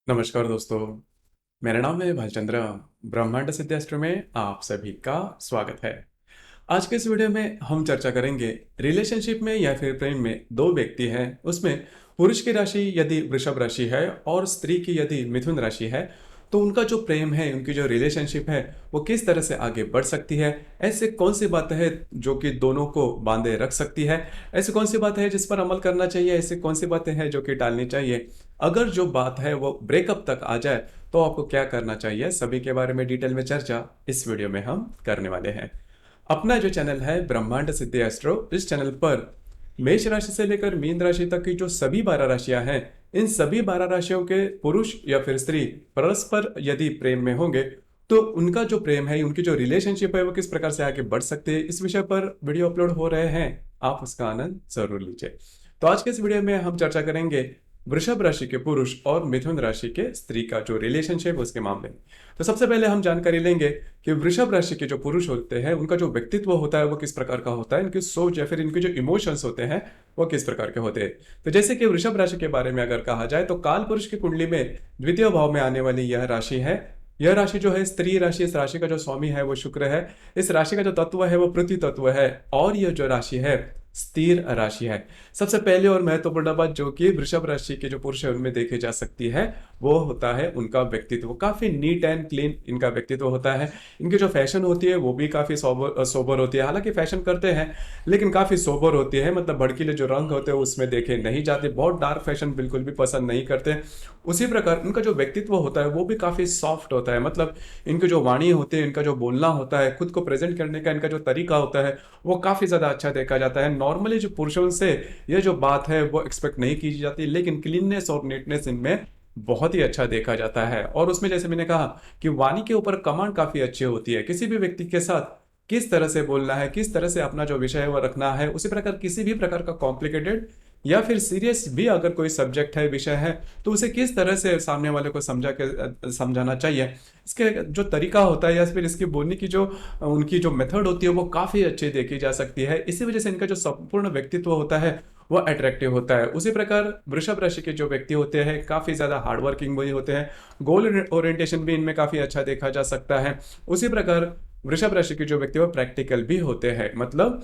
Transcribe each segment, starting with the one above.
नमस्कार दोस्तों। मेरा नाम है भालचंद्र। ब्रह्मांड सिद्धास्त्र में आप सभी का स्वागत है। आज के इस वीडियो में हम चर्चा करेंगे रिलेशनशिप में या फिर प्रेम में दो व्यक्ति हैं, उसमें पुरुष की राशि यदि वृषभ राशि है और स्त्री की यदि मिथुन राशि है, तो उनका जो प्रेम है, उनकी जो रिलेशनशिप है, वो किस तरह से आगे बढ़ सकती है। ऐसे कौन सी बातें हैं जो कि दोनों को बांधे रख सकती है, ऐसी कौन सी बातें हैं जिस पर अमल करना चाहिए, ऐसी कौन सी बातें हैं जो कि टालनी चाहिए। अगर जो बात है वो ब्रेकअप तक आ जाए तो आपको क्या करना चाहिए, सभी के बारे में डिटेल में चर्चा इस वीडियो में हम करने वाले हैं। अपना जो चैनल है ब्रह्मांड सिद्धि एस्ट्रो, इस चैनल पर मेष राशि से लेकर मीन राशि तक की जो सभी 12 राशियां हैं, इन सभी 12 राशियों के पुरुष या फिर स्त्री परस्पर यदि प्रेम में होंगे तो उनका जो प्रेम है, उनकी जो रिलेशनशिप है, वो किस प्रकार से आगे बढ़ सकते हैं, इस विषय पर वीडियो अपलोड हो रहे हैं। आप उसका आनंद जरूर लीजिए। तो आज के इस वीडियो में हम चर्चा करेंगे वृषभ राशि के पुरुष और मिथुन राशि के स्त्री का जो रिलेशनशिप उसके मामले में। तो सबसे पहले हम जानकारी लेंगे कि वृषभ राशि के जो पुरुष होते हैं, उनका जो व्यक्तित्व होता है वो किस प्रकार का होता है, इनकी सोच या फिर इनके जो इमोशंस होते हैं वो किस प्रकार के होते हैं। तो जैसे कि वृषभ राशि के बारे में अगर कहा जाए तो काल पुरुष की कुंडली में द्वितीय भाव में आने वाली यह राशि है। यह राशि जो है स्त्री राशि, इस राशि का जो स्वामी है वो शुक्र है। इस राशि का जो तत्व है वो पृथ्वी तत्व है और यह जो राशि है स्थिर राशि है। सबसे पहले और महत्वपूर्ण बात जो कि वृषभ राशि के जो पुरुष है उनमें देखे जा सकती है वो होता है उनका व्यक्तित्व। काफी नीट एंड क्लीन इनका व्यक्तित्व होता है। इनकी जो फैशन होती है वो भी काफी सोबर होती है। हालांकि फैशन करते हैं लेकिन काफी सोबर होती है, मतलब भड़कीले जो रंग होते हैं उसमें देखे नहीं जाते, बहुत डार्क फैशन बिल्कुल भी पसंद नहीं करते। उसी प्रकार इनका जो व्यक्तित्व होता है वो भी काफी सॉफ्ट होता है, मतलब इनकी जो वाणी होती है, इनका जो बोलना होता है, खुद को प्रेजेंट करने का इनका जो तरीका होता है वो काफी ज्यादा अच्छा देखा जाता है। नॉर्मली जो पुरुषों से ये जो बात है वो एक्सपेक्ट नहीं की जाती, लेकिन क्लीननेस और नीटनेस इनमें बहुत ही अच्छा देखा जाता है। और उसमें जैसे मैंने कहा कि वाणी के ऊपर कमांड काफी अच्छी होती है। किसी भी व्यक्ति के साथ किस तरह से बोलना है, किस तरह से अपना जो विषय है वो रखना है, उसी प्रकार किसी भी प्रकार का कॉम्प्लिकेटेड या फिर सीरियस भी अगर कोई सब्जेक्ट है, विषय है, तो उसे किस तरह से सामने वाले को समझाना चाहिए, इसके जो तरीका होता है या फिर इसकी बोलने की जो उनकी जो मेथड होती है वो काफी अच्छी देखी जा सकती है। इसी वजह से इनका जो संपूर्ण व्यक्तित्व होता है वो अट्रैक्टिव होता है। उसी प्रकार वृषभ राशि के जो व्यक्ति होते हैं काफी ज्यादा हार्ड वर्किंग भी होते हैं। गोल ओरिएंटेशन भी इनमें काफी अच्छा देखा जा सकता है। उसी प्रकार वृषभ राशि के जो व्यक्ति वो प्रैक्टिकल भी होते हैं, मतलब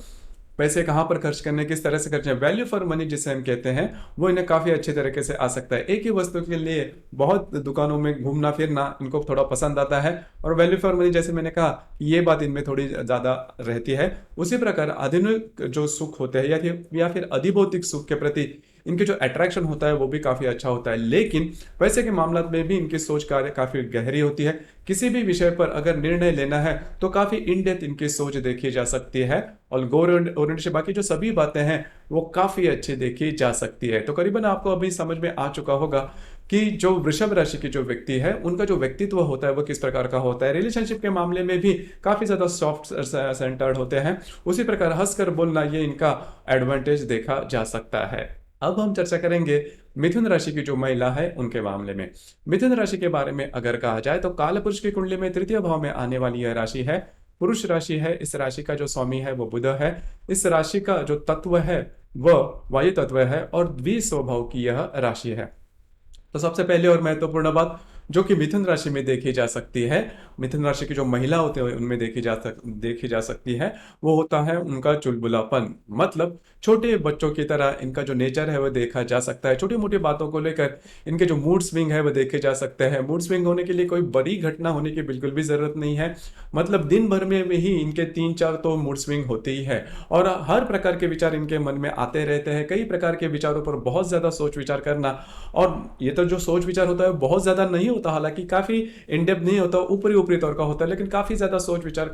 पैसे कहाँ पर खर्च करने, किस तरह से खर्च, वैल्यू फॉर मनी जिसे हम कहते हैं, वो इन्हें काफी अच्छे तरीके से आ सकता है। एक ही वस्तु के लिए बहुत दुकानों में घूमना फिरना इनको थोड़ा पसंद आता है। और वैल्यू फॉर मनी जैसे मैंने कहा ये बात इनमें थोड़ी ज्यादा रहती है। उसी प्रकार आधुनिक जो सुख होते हैं या फिर अधिभौतिक सुख के प्रति इनके जो अट्रैक्शन होता है वो भी काफी अच्छा होता है। लेकिन पैसे के मामला में भी इनकी सोच कार्य काफी गहरी होती है। किसी भी विषय पर अगर निर्णय लेना है तो काफी इन डेप्थ इनकी सोच देखी जा सकती है। और गोल ओरिएंटेशन बाकी जो सभी बातें हैं वो काफी अच्छी देखी जा सकती है। तो करीबन आपको अभी समझ में आ चुका होगा कि जो वृषभ राशि के जो व्यक्ति है उनका जो व्यक्तित्व होता है वो किस प्रकार का होता है। रिलेशनशिप के मामले में भी काफी ज्यादा सॉफ्ट सेंटर्ड होते हैं। उसी प्रकार हंसकर बोलना ये इनका एडवांटेज देखा जा सकता है। अब हम चर्चा करेंगे मिथुन राशि की जो महिला है उनके मामले में। मिथुन राशि के बारे में अगर कहा जाए तो काल पुरुष की कुंडली में तृतीय भाव में आने वाली यह राशि है, पुरुष राशि है। इस राशि का जो स्वामी है वो बुध है। इस राशि का जो तत्व है वह वायु तत्व है और द्विस्वभाव की यह राशि है। तो सबसे पहले और महत्वपूर्ण बात जो कि मिथुन राशि में देखी जा सकती है, मिथुन राशि की जो महिला होते हैं उनमें देखी जा सकती है, वो होता है उनका चुलबुलापन। मतलब छोटे बच्चों की तरह इनका जो नेचर है वो देखा जा सकता है। छोटी मोटी बातों को लेकर इनके जो मूड स्विंग है वो देखे जा सकते हैं। मूड स्विंग होने के लिए कोई बड़ी घटना होने की बिल्कुल भी जरूरत नहीं है, मतलब दिन भर में ही इनके 3-4 तो मूड स्विंग होते ही है। और हर प्रकार के विचार इनके मन में आते रहते हैं। कई प्रकार के विचारों पर बहुत ज्यादा सोच विचार करना, और ये तो जो सोच विचार होता है बहुत ज्यादा नहीं होता, हालांकि काफी इनडेप्थ नहीं होता, ऊपरी ऊपरी तौर का होता है, लेकिन काफी ज्यादा सोच विचार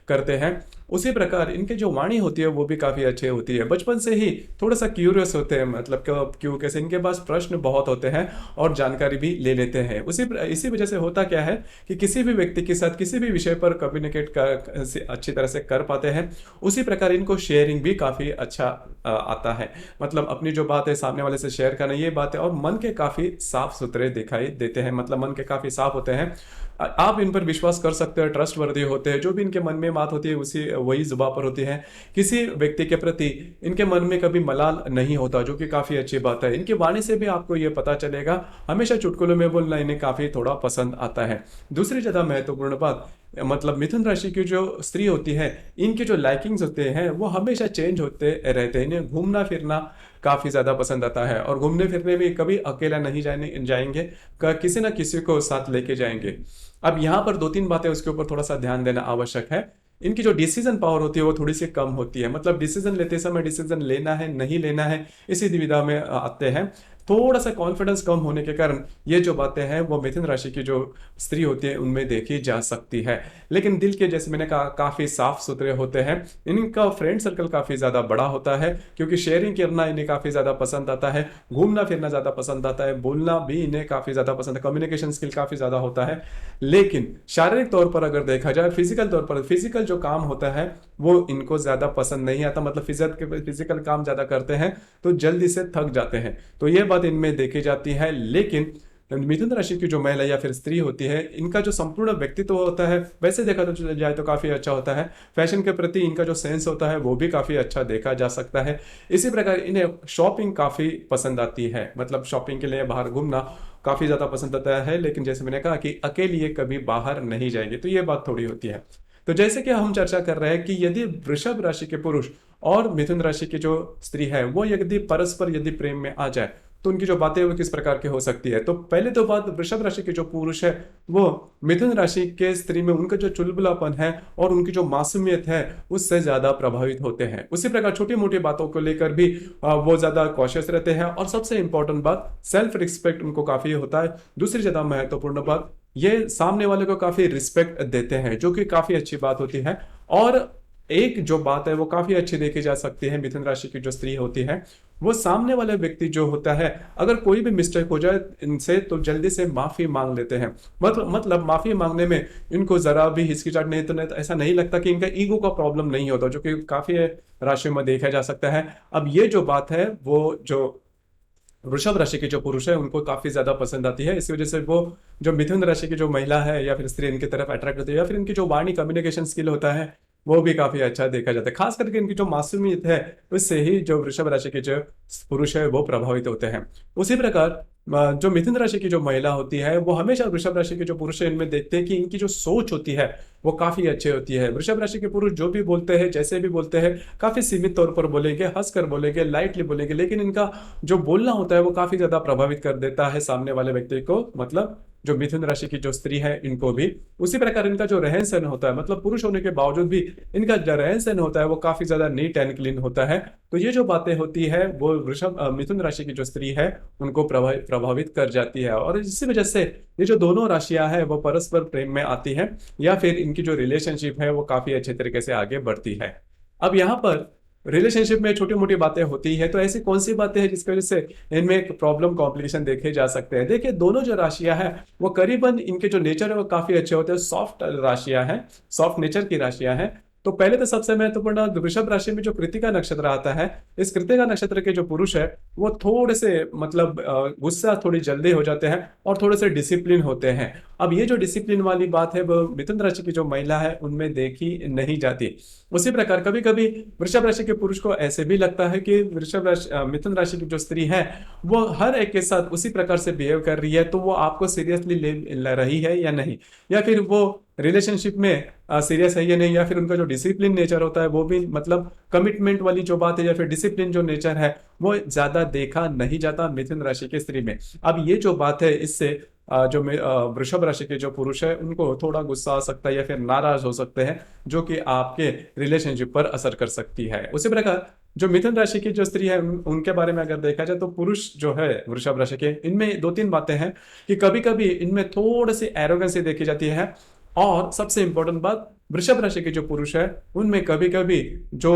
करते हैं। उसी प्रकार इनके जो वाणी होती है वो भी काफी अच्छी होती है। बचपन से ही थोड़ा सा क्यूरियस होते हैं, मतलब क्यों कैसे, इनके पास प्रश्न बहुत होते हैं और जानकारी भी ले लेते हैं। इसी वजह से होता क्या है कि किसी भी व्यक्ति के साथ किसी भी विषय पर कम्युनिकेट अच्छी तरह से कर पाते हैं। उसी प्रकार इनको शेयरिंग भी काफी अच्छा आता है, मतलब अपनी जो बात है सामने वाले से शेयर करना, ये बात है। और मन के काफी साफ सुथरे दिखाई देते हैं, मतलब मन के काफी साफ होते हैं। आप इन पर विश्वास कर सकते हैं, ट्रस्ट वर्दी होते हैं, जो भी इनके मन में बात होती है उसी वही जुबान पर होती है। किसी व्यक्ति के प्रति इनके मन में कभी मलाल नहीं होता, जो कि काफी अच्छी बात है। इनकी वाणी से भी आपको ये पता चलेगा, हमेशा चुटकुलों में बोलना इन्हें काफी थोड़ा पसंद आता है। दूसरी ज्यादा महत्वपूर्ण बात, मतलब मिथुन राशि की जो स्त्री होती है, इनके जो लाइकिंग्स होते हैं वो हमेशा चेंज होते रहते हैं। इन्हें घूमना फिरना काफी ज्यादा पसंद आता है, और घूमने फिरने में कभी अकेला नहीं जाएंगे, किसी ना किसी को साथ लेके जाएंगे। अब यहाँ पर दो तीन बातें उसके ऊपर थोड़ा सा ध्यान देना आवश्यक है। इनकी जो डिसीजन पावर होती है वो थोड़ी सी कम होती है, मतलब डिसीजन लेते समय डिसीजन लेना है नहीं लेना है इसी दुविधा में आते हैं। थोड़ा सा कॉन्फिडेंस कम होने के कारण ये जो बातें हैं वो मिथुन राशि की जो स्त्री होती है उनमें देखी जा सकती है। लेकिन दिल के, जैसे मैंने कहा, काफी साफ सुथरे होते हैं। इनका फ्रेंड सर्कल काफी ज्यादा बड़ा होता है, क्योंकि शेयरिंग करना इन्हें काफी ज्यादा पसंद आता है, घूमना फिरना ज्यादा पसंद आता है, बोलना भी इन्हें काफी ज्यादा पसंद है, कम्युनिकेशन स्किल काफी ज्यादा होता है। लेकिन शारीरिक तौर पर अगर देखा जाए, फिजिकल तौर पर, फिजिकल जो काम होता है वो इनको ज्यादा पसंद नहीं आता, मतलब फिजिकल काम ज्यादा करते हैं तो जल्दी से थक जाते हैं, तो ये बात इनमें देखी जाती है। लेकिन मिथुन राशि की जो महिला या फिर स्त्री होती है, इनका जो संपूर्ण व्यक्तित्व होता है वैसे देखा तो जाए तो काफी अच्छा होता है। फैशन के प्रति इनका जो सेंस होता है वो भी काफी अच्छा देखा जा सकता है। इसी प्रकार इन्हें शॉपिंग काफी पसंद आती है, मतलब शॉपिंग के लिए बाहर घूमना काफी ज्यादा पसंद आता है। लेकिन जैसे मैंने कहा कि अकेली ये कभी बाहर नहीं जाएंगे, तो ये बात थोड़ी होती है। तो जैसे कि हम चर्चा कर रहे हैं कि यदि वृषभ राशि के पुरुष और मिथुन राशि की जो स्त्री है वो यदि परस्पर यदि प्रेम में आ जाए तो उनकी जो बातें वो किस प्रकार की हो सकती है। तो पहले तो बात, वृषभ राशि के जो पुरुष है वो मिथुन राशि के स्त्री में उनका जो चुलबुलापन है और उनकी जो मासूमियत है उससे ज्यादा प्रभावित होते हैं। उसी प्रकार छोटी मोटी बातों को लेकर भी वो ज्यादा कॉशियस रहते हैं, और सबसे इंपॉर्टेंट बात, सेल्फ रिस्पेक्ट उनको काफी होता है। दूसरी ज्यादा महत्वपूर्ण बात, ये सामने वाले को काफी रिस्पेक्ट देते हैं, जो कि काफी अच्छी बात होती है। और एक जो बात है वो काफी अच्छी देखी जा सकती है, मिथुन राशि की जो स्त्री होती है वो सामने वाले व्यक्ति जो होता है, अगर कोई भी मिस्टेक हो जाए इनसे तो जल्दी से माफी मांग लेते हैं। मतलब माफी मांगने में इनको जरा भी हिचकिचाहट नहीं, तो ऐसा नहीं लगता कि इनका ईगो का प्रॉब्लम नहीं होता, जो कि काफी राशियों में देखा जा सकता है। अब ये जो बात है वो जो वृषभ राशि के जो पुरुष है उनको काफी ज्यादा पसंद आती है। इसी वजह से वो जो मिथुन राशि की जो महिला है या फिर स्त्री इनकी तरफ अट्रैक्ट होती है, या फिर इनकी जो वाणी कम्युनिकेशन स्किल होता है वो भी काफी अच्छा देखा जाता है। खास करके इनकी जो मासूमियत है उससे ही जो वृषभ राशि के जो पुरुष है वो प्रभावित होते हैं। उसी प्रकार जो मिथुन राशि की जो महिला होती है वो हमेशा वृषभ राशि के जो पुरुष है इनमें देखते हैं कि इनकी जो सोच होती है वो काफी अच्छी होती है। वृषभ राशि के पुरुष जो भी बोलते हैं, जैसे भी बोलते हैं, काफी सीमित तौर पर बोलेंगे, हंसकर बोलेंगे, लाइटली बोलेंगे, लेकिन इनका जो बोलना होता है वो काफी ज्यादा प्रभावित कर देता है सामने वाले व्यक्ति को, मतलब जो मिथुन राशि की जो स्त्री है इनको भी। उसी प्रकार इनका जो रहन सहन होता है, मतलब पुरुष होने के बावजूद भी इनका जो रहन सहन होता है वो काफी ज्यादा नीट एंड क्लीन होता है। तो ये जो बातें होती है वो मिथुन राशि की जो स्त्री है उनको प्रभावित कर जाती है, और इसी वजह से ये जो दोनों राशियां हैं वो परस्पर प्रेम में आती है, या फिर इनकी जो रिलेशनशिप है वो काफी अच्छे तरीके से आगे बढ़ती है। अब यहाँ पर रिलेशनशिप में छोटी मोटी बातें होती है, तो ऐसी कौन सी बातें हैं जिसकी वजह से इनमें एक प्रॉब्लम कॉम्प्लिकेशन देखे जा सकते हैं। देखिए, दोनों जो राशियां हैं वो करीबन, इनके जो नेचर है वो काफी अच्छे होते हैं, सॉफ्ट राशियां हैं, सॉफ्ट नेचर की राशियां हैं। तो पहले तो सबसे महत्वपूर्ण, वृषभ राशि में जो कृतिका नक्षत्र आता है, इस कृतिका नक्षत्र के जो पुरुष है वो थोड़े से, मतलब गुस्सा थोड़ी जल्दी हो जाते हैं और थोड़े से डिसिप्लिन होते हैं। अब ये जो डिसिप्लिन वाली बात है वो मिथुन राशि की जो महिला है उनमें देखी नहीं जाती। उसी प्रकार कभी कभी वृषभ राशि के पुरुष को ऐसे भी लगता है कि मिथुन राशि की जो स्त्री है वो हर एक के साथ उसी प्रकार से बिहेव कर रही है, तो वो आपको सीरियसली ले रही है या नहीं, या फिर वो रिलेशनशिप में सीरियस है या नहीं, या फिर उनका जो डिसिप्लिन नेचर होता है वो भी, मतलब कमिटमेंट वाली जो बात है या फिर डिसिप्लिन जो नेचर है वो ज्यादा देखा नहीं जाता मिथुन राशि के स्त्री में। अब ये जो बात है इससे जो वृषभ राशि के जो पुरुष है उनको थोड़ा गुस्सा आ सकता है या फिर नाराज हो सकते हैं, जो कि आपके रिलेशनशिप पर असर कर सकती है। उसी प्रकार जो मिथुन राशि की जो स्त्री है उनके बारे में अगर देखा जाए तो पुरुष जो है वृषभ राशि के, इनमें दो तीन बातें हैं कि कभी कभी इनमें थोड़ी सी एरोगेंसी देखी जाती है, और सबसे इंपॉर्टेंट बात, वृषभ राशि के जो पुरुष है उनमें कभी कभी जो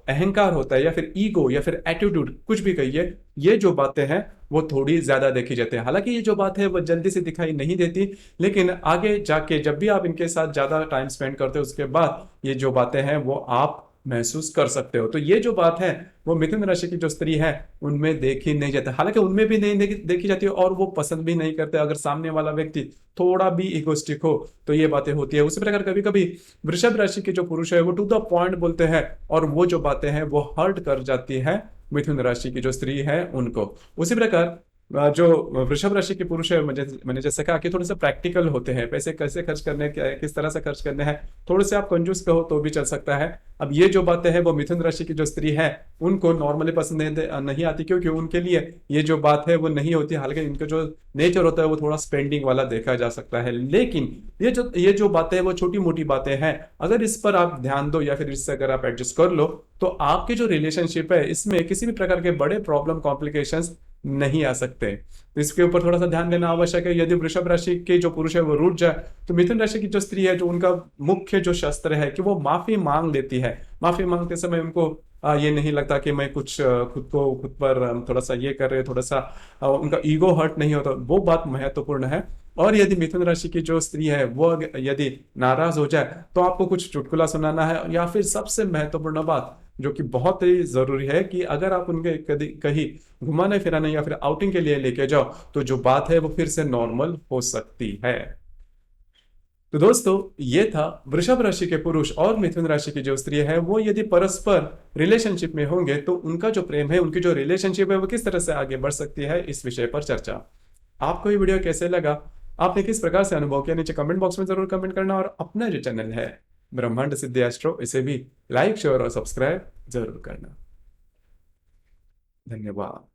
अहंकार होता है या फिर ईगो या फिर एटीट्यूड, कुछ भी कहिए, ये जो बातें हैं वो थोड़ी ज्यादा देखी जाती है। हालांकि ये जो बात है वो जल्दी से दिखाई नहीं देती, लेकिन आगे जाके जब भी आप इनके साथ ज्यादा टाइम स्पेंड करते हो उसके बाद ये जो बातें हैं वो आप महसूस कर सकते हो। तो ये जो बात है वो मिथुन राशि की जो स्त्री है उनमें देखी नहीं जाती, हालांकि उनमें भी नहीं देखी जाती है और वो पसंद भी नहीं करते अगर सामने वाला व्यक्ति थोड़ा भी इगोस्टिक हो, तो ये बातें होती है। उसी प्रकार कभी कभी वृषभ राशि के जो पुरुष है वो टू द पॉइंट बोलते हैं और वो जो बातें हैं वो हर्ट कर जाती है मिथुन राशि की जो स्त्री है उनको। उसी प्रकार जो वृषभ राशि के पुरुष है, मैंने जैसे कहा कि थोड़े से प्रैक्टिकल होते हैं, पैसे कैसे खर्च करने किस तरह से खर्च करने हैं, थोड़े से आप कंजूस कहो तो भी चल सकता है। अब ये जो बातें हैं वो मिथुन राशि की जो स्त्री है उनको नॉर्मली पसंद नहीं आती, क्योंकि उनके लिए ये जो बात है वो नहीं होती। हालांकि इनका जो नेचर होता है वो थोड़ा स्पेंडिंग वाला देखा जा सकता है, लेकिन ये जो बातें हैं वो छोटी मोटी बातें हैं। अगर इस पर आप ध्यान दो या फिर इससे अगर आप एडजस्ट कर लो तो आपकी जो रिलेशनशिप है इसमें किसी भी प्रकार के बड़े प्रॉब्लम कॉम्प्लिकेशंस नहीं आ सकते। तो इसके ऊपर थोड़ा सा ध्यान देना आवश्यक है। यदि वृषभ राशि के जो पुरुष है वो रूठ जाए तो मिथुन राशि की जो स्त्री है, जो उनका मुख्य जो शस्त्र है कि वो माफी मांग लेती है। माफी मांगते समय उनको ये नहीं लगता कि मैं कुछ खुद पर थोड़ा सा ये कर रहे, थोड़ा सा उनका ईगो हर्ट नहीं होता, वो बात महत्वपूर्ण है। और यदि मिथुन राशि की जो स्त्री है वो यदि नाराज हो जाए तो आपको कुछ चुटकुला सुनाना है, या फिर सबसे महत्वपूर्ण बात जो कि बहुत ही जरूरी है कि अगर आप उनके कहीं घुमाने फिराने या फिर आउटिंग के लिए लेके जाओ तो जो बात है वो फिर से नॉर्मल हो सकती है। तो दोस्तों ये था वृषभ राशि के पुरुष और मिथुन राशि की जो स्त्री है वो यदि परस्पर रिलेशनशिप में होंगे तो उनका जो प्रेम है, उनकी जो रिलेशनशिप है वो किस तरह से आगे बढ़ सकती है, इस विषय पर चर्चा। आपको ये वीडियो कैसे लगा, आपने किस प्रकार से अनुभव किया, नीचे कमेंट बॉक्स में जरूर कमेंट करना। और अपना जो चैनल है ब्रह्मांड सिद्धि एस्ट्रो, इसे भी लाइक शेयर और सब्सक्राइब जरूर करना। धन्यवाद।